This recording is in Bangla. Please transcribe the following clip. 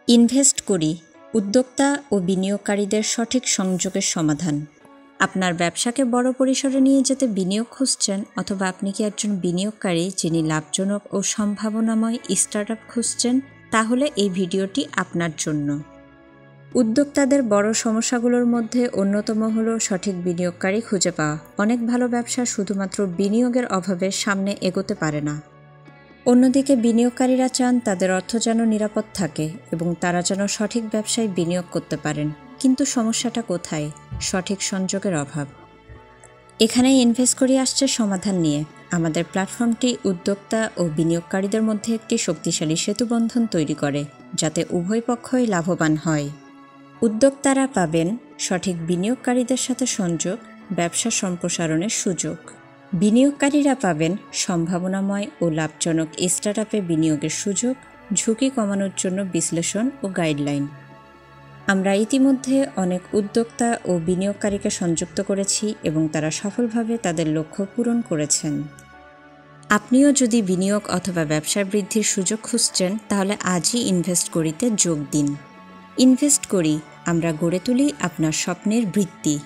ইনভেস্ট করি উদ্যোক্তা ও বিনিয়োগকারীদের সঠিক সংযোগের সমাধান। আপনার ব্যবসাকে বড় পরিসরে নিয়ে যেতে বিনিয়োগ খুঁজছেন, অথবা আপনি কি একজন বিনিয়োগকারী যিনি লাভজনক ও সম্ভাবনাময় স্টার্টআপ খুঁজছেন, তাহলে এই ভিডিওটি আপনার জন্য। উদ্যোক্তাদের বড় সমস্যাগুলোর মধ্যে অন্যতম হলো সঠিক বিনিয়োগকারী খুঁজে পাওয়া। অনেক ভালো ব্যবসা শুধুমাত্র বিনিয়োগের অভাবে সামনে এগোতে পারে না। অন্যদিকে বিনিয়োগকারীরা চান তাদের অর্থ যেন নিরাপদ থাকে এবং তারা যেন সঠিক ব্যবসায় বিনিয়োগ করতে পারেন। কিন্তু সমস্যাটা কোথায়? সঠিক সংযোগের অভাব। এখানেই ইনভেস্ট করি আসছে সমাধান নিয়ে। আমাদের প্ল্যাটফর্মটি উদ্যোক্তা ও বিনিয়োগকারীদের মধ্যে একটি শক্তিশালী সেতুবন্ধন তৈরি করে, যাতে উভয় পক্ষই লাভবান হয়। উদ্যোক্তারা পাবেন সঠিক বিনিয়োগকারীদের সাথে সংযোগ, ব্যবসা সম্প্রসারণের সুযোগ। বিনিয়োগকারীরা পাবেন সম্ভাবনাময় ও লাভজনক স্টার্টআপে বিনিয়োগের সুযোগ, ঝুঁকি কমানোর জন্য বিশ্লেষণ ও গাইডলাইন। আমরা ইতিমধ্যে অনেক উদ্যোক্তা ও বিনিয়োগকারীকে সংযুক্ত করেছি এবং তারা সফলভাবে তাদের লক্ষ্য পূরণ করেছেন। আপনিও যদি বিনিয়োগ অথবা ব্যবসা বৃদ্ধির সুযোগ খুঁজছেন, তাহলে আজই ইনভেস্ট করিতে যোগ দিন। ইনভেস্ট করি, আমরা গড়ে তুলি আপনার স্বপ্নের বৃত্তি।